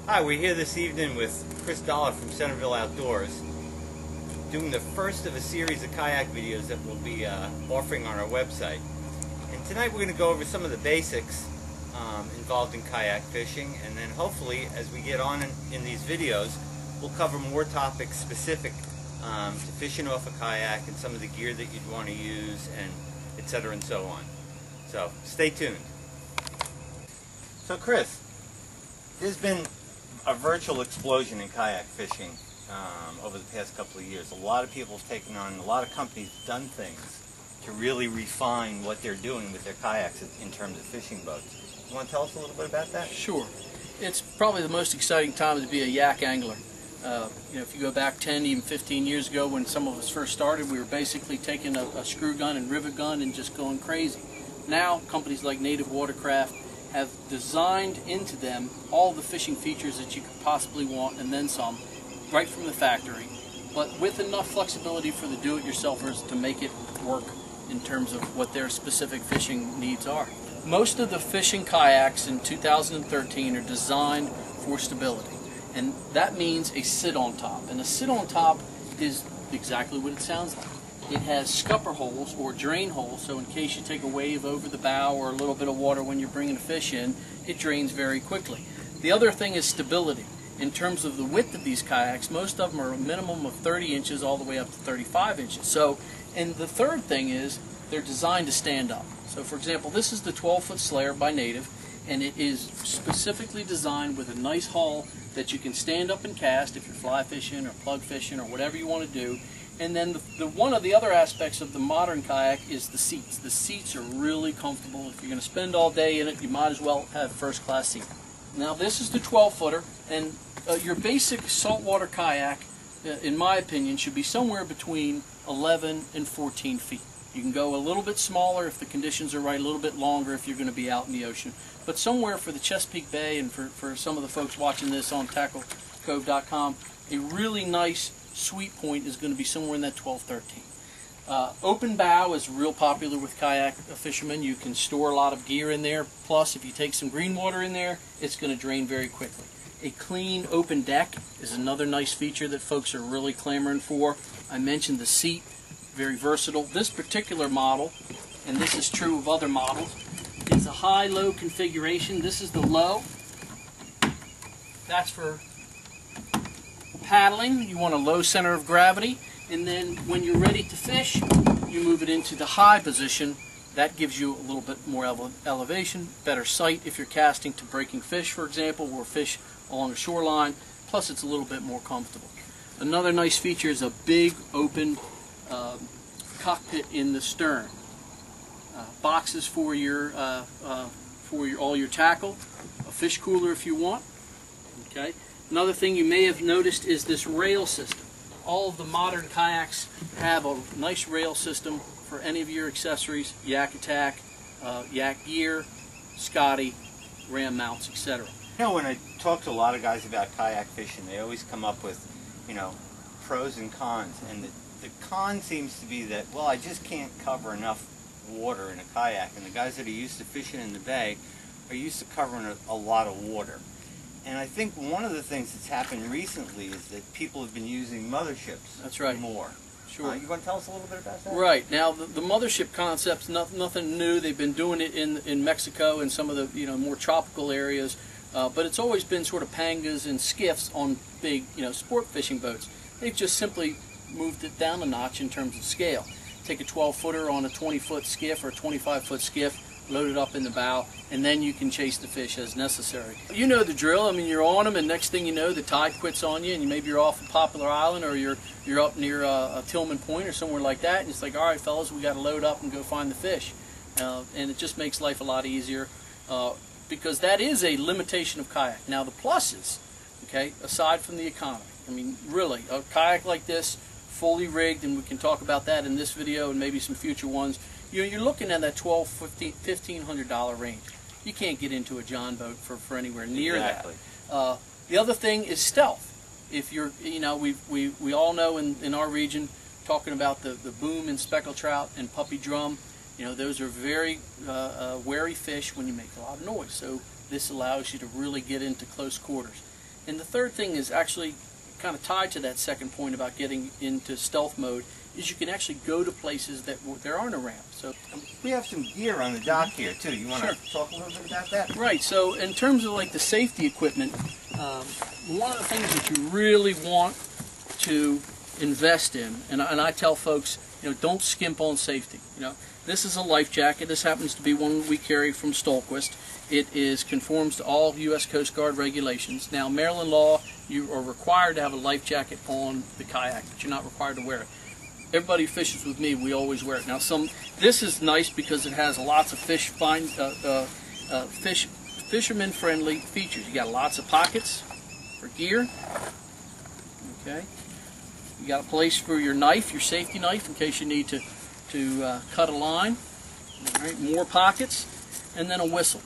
Hi, we're here this evening with Chris Dollar from Centerville Outdoors, doing the first of a series of kayak videos that we'll be offering on our website. And tonight we're going to go over some of the basics involved in kayak fishing, and then hopefully as we get on in these videos we'll cover more topics specific to fishing off a kayak and some of the gear that you'd want to use, and etc. and so on. So stay tuned. So Chris, there's been a virtual explosion in kayak fishing over the past couple of years. A lot of people have taken on, a lot of companies have done things to really refine what they're doing with their kayaks in terms of fishing boats. You want to tell us a little bit about that? Sure. It's probably the most exciting time to be a yak angler. If you go back 10, even 15 years ago when some of us first started, we were basically taking a screw gun and rivet gun and just going crazy. Now, companies like Native Watercraft have designed into them all the fishing features that you could possibly want, and then some, right from the factory, but with enough flexibility for the do-it-yourselfers to make it work in terms of what their specific fishing needs are. Most of the fishing kayaks in 2013 are designed for stability, and that means a sit-on top. And a sit-on top is exactly what it sounds like. It has scupper holes or drain holes, so in case you take a wave over the bow or a little bit of water when you're bringing a fish in, it drains very quickly. The other thing is stability. In terms of the width of these kayaks, most of them are a minimum of 30 inches all the way up to 35 inches. So, and the third thing is they're designed to stand up. So for example, this is the 12-foot Slayer by Native, and it is specifically designed with a nice hull that you can stand up and cast if you're fly fishing or plug fishing or whatever you want to do. And then one of the other aspects of the modern kayak is the seats. The seats are really comfortable. If you're going to spend all day in it, you might as well have a first-class seat. Now this is the 12-footer, and your basic saltwater kayak, in my opinion, should be somewhere between 11 and 14 feet. You can go a little bit smaller if the conditions are right, a little bit longer if you're going to be out in the ocean. But somewhere for the Chesapeake Bay, and for some of the folks watching this on tacklecove.com, a really nice sweet point is going to be somewhere in that 12-13. Open bow is real popular with kayak fishermen. You can store a lot of gear in there. Plus, if you take some green water in there, it's going to drain very quickly. A clean open deck is another nice feature that folks are really clamoring for. I mentioned the seat, very versatile. This particular model, and this is true of other models, is a high-low configuration. This is the low. That's for paddling. You want a low center of gravity, and then when you're ready to fish, you move it into the high position. That gives you a little bit more elevation, better sight if you're casting to breaking fish, for example, or fish along a shoreline. Plus, it's a little bit more comfortable. Another nice feature is a big open cockpit in the stern. Boxes for all your tackle, a fish cooler if you want. Okay. Another thing you may have noticed is this rail system. All of the modern kayaks have a nice rail system for any of your accessories: Yak Attack, Yak Gear, Scotty, ram mounts, etc. You know, when I talk to a lot of guys about kayak fishing, they always come up with, pros and cons. And the con seems to be that, well, I just can't cover enough water in a kayak. And the guys that are used to fishing in the bay are used to covering a lot of water. And I think one of the things that's happened recently is that people have been using motherships. That's right. More. Sure. You want to tell us a little bit about that? Right. Now, the mothership concept's nothing new. They've been doing it in Mexico and some of the more tropical areas, but it's always been sort of pangas and skiffs on big sport fishing boats. They've just simply moved it down a notch in terms of scale. Take a 12-footer on a 20-foot skiff or a 25-foot skiff, load it up in the bow, and then you can chase the fish as necessary. You know the drill. I mean, you're on them, and next thing you know, the tide quits on you, and maybe you're off a Poplar Island, or you're up near a Tillman Point or somewhere like that, and it's like, all right, fellas, we got to load up and go find the fish. And it just makes life a lot easier because that is a limitation of kayak. Now, the pluses, okay, aside from the economy, I mean, really, a kayak like this, fully rigged, and we can talk about that in this video and maybe some future ones. You're looking at that $1,200, $1,500 range. You can't get into a John boat for anywhere near that. The other thing is stealth. If you're, we all know in our region, talking about the boom and speckled trout and puppy drum, those are very wary fish when you make a lot of noise. So this allows you to really get into close quarters. And the third thing is actually kind of tied to that second point about getting into stealth mode, is you can actually go to places that there aren't a ramp. So we have some gear on the dock here too. You want to talk a little bit about that? Right. So in terms of like the safety equipment, one of the things that you really want to invest in, and I tell folks, don't skimp on safety. This is a life jacket. This happens to be one we carry from Stolquist. It conforms to all U.S. Coast Guard regulations. Now, Maryland law, you are required to have a life jacket on the kayak, but you're not required to wear it. Everybody who fishes with me, we always wear it. Now, this is nice because it has lots of fisherman-friendly features. You got lots of pockets for gear. Okay. You got a place for your knife, your safety knife, in case you need to cut a line. All right. More pockets, and then a whistle.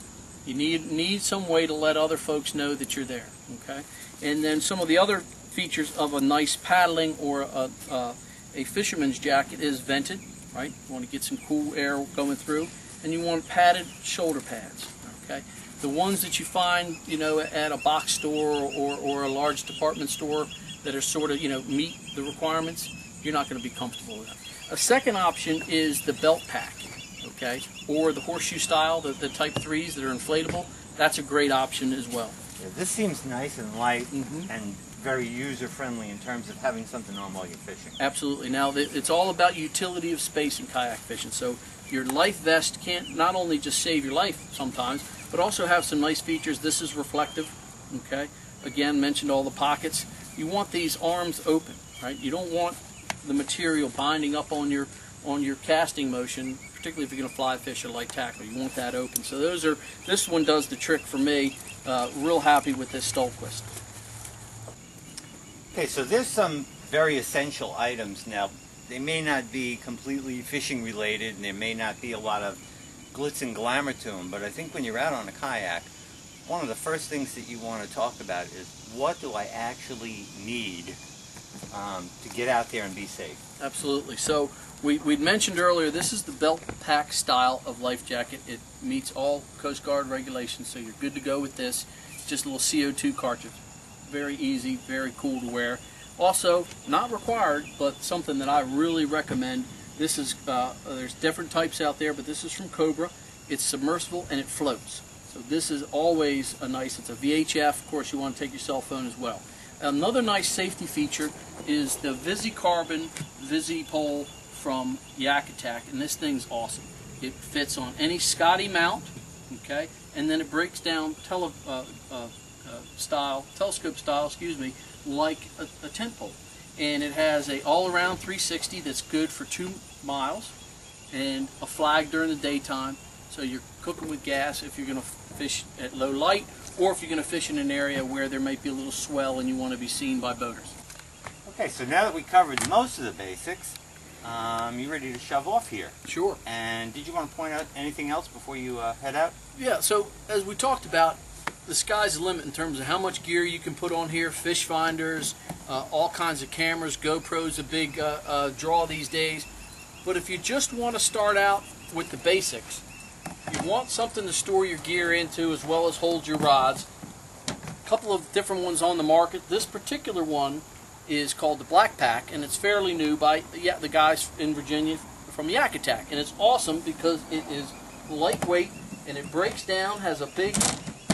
You need some way to let other folks know that you're there. Okay. And then some of the other features of a nice paddling or a fisherman's jacket is vented, right? You want to get some cool air going through, and you want padded shoulder pads, okay? The ones that you find, at a box store or a large department store that are sort of, meet the requirements, you're not going to be comfortable with that. A second option is the belt pack, okay? Or the horseshoe style, the Type 3s that are inflatable. That's a great option as well. Yeah, this seems nice and light and very user-friendly in terms of having something on while you're fishing. Absolutely. Now, it's all about utility of space in kayak fishing. So your life vest can't not only just save your life sometimes, but also have some nice features. This is reflective, okay? Again, mentioned all the pockets. You want these arms open, right? You don't want the material binding up on your casting motion, particularly if you're going to fly fish or light tackle. You want that open. So this one does the trick for me. Real happy with this Stolquist. Okay, so there's some very essential items now. They may not be completely fishing related, and there may not be a lot of glitz and glamour to them, but I think when you're out on a kayak, one of the first things that you want to talk about is, what do I actually need to get out there and be safe? Absolutely. So we'd mentioned earlier, this is the belt pack style of life jacket. It meets all Coast Guard regulations, so you're good to go with this. Just a little CO2 cartridge. Very easy, very cool to wear. Also, not required, but something that I really recommend. This is, there's different types out there, but this is from Cobra. It's submersible and it floats. So this is always it's a VHF. Of course, you want to take your cell phone as well. Another nice safety feature is the VisiCarbon VisiPole from Yak Attack, and this thing's awesome. It fits on any Scotty mount, okay, and then it breaks down telescope style, like a tent pole. And it has a all-around 360 that's good for 2 miles, and a flag during the daytime. So you're cooking with gas if you're going to fish at low light, or if you're going to fish in an area where there might be a little swell and you want to be seen by boaters. Okay, so now that we covered most of the basics, you ready to shove off here? Sure. And did you want to point out anything else before you head out? Yeah, so as we talked about, the sky's the limit in terms of how much gear you can put on here. Fish finders, all kinds of cameras. GoPro's a big draw these days. But if you just want to start out with the basics, you want something to store your gear into as well as hold your rods. A couple of different ones on the market. This particular one is called the Black Pack, and it's fairly new by the guys in Virginia from Yak Attack. And it's awesome because it is lightweight and it breaks down, has a big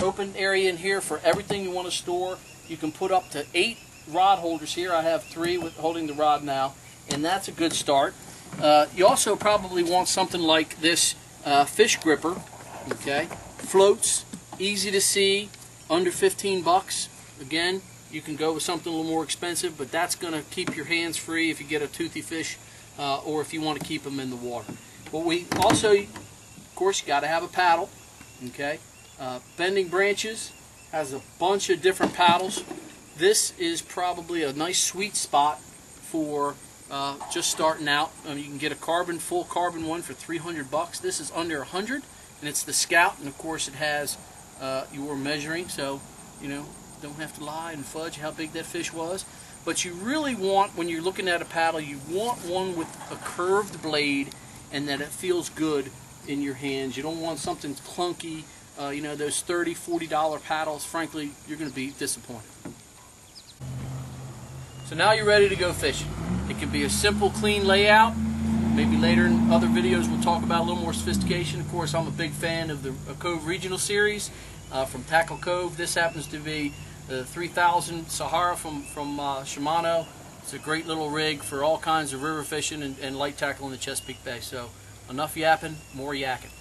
open area in here for everything you want to store. You can put up to 8 rod holders here. I have 3 with holding the rod now, and that's a good start. You also probably want something like this fish gripper. Okay, floats, easy to see, under 15 bucks. Again, you can go with something a little more expensive, but that's going to keep your hands free if you get a toothy fish, or if you want to keep them in the water. But we also, of course, you got to have a paddle. Okay. Bending Branches has a bunch of different paddles. This is probably a nice sweet spot for just starting out. You can get a full carbon one for 300 bucks. This is under 100, and it's the Scout, and of course it has your measuring, so don't have to lie and fudge how big that fish was. But you really want, when you're looking at a paddle, you want one with a curved blade and that it feels good in your hands. You don't want something clunky. Those $30, $40 paddles, frankly, you're going to be disappointed. So now you're ready to go fishing. It can be a simple, clean layout. Maybe later in other videos we'll talk about a little more sophistication. Of course, I'm a big fan of the Cove Regional Series from Tackle Cove. This happens to be the 3000 Sahara from Shimano. It's a great little rig for all kinds of river fishing and light tackle in the Chesapeake Bay. So enough yapping, more yakking.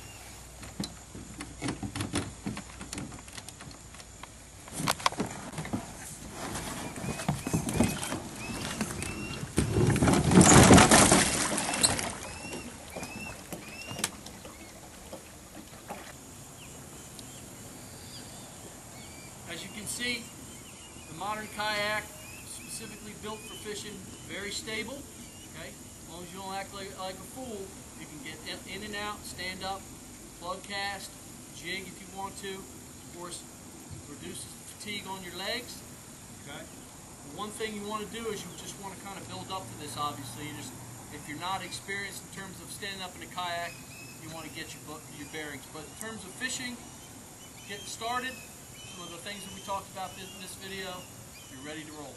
As you can see, the modern kayak, specifically built for fishing, very stable. Okay, as long as you don't act like a fool, you can get in and out, stand up, plug cast, jig if you want to. Of course, reduces fatigue on your legs. Okay. The one thing you want to do is you just want to kind of build up to this. Obviously, if you're not experienced in terms of standing up in a kayak, you want to get your bearings. But in terms of fishing, getting started, some of the things that we talked about in this video, you're ready to roll.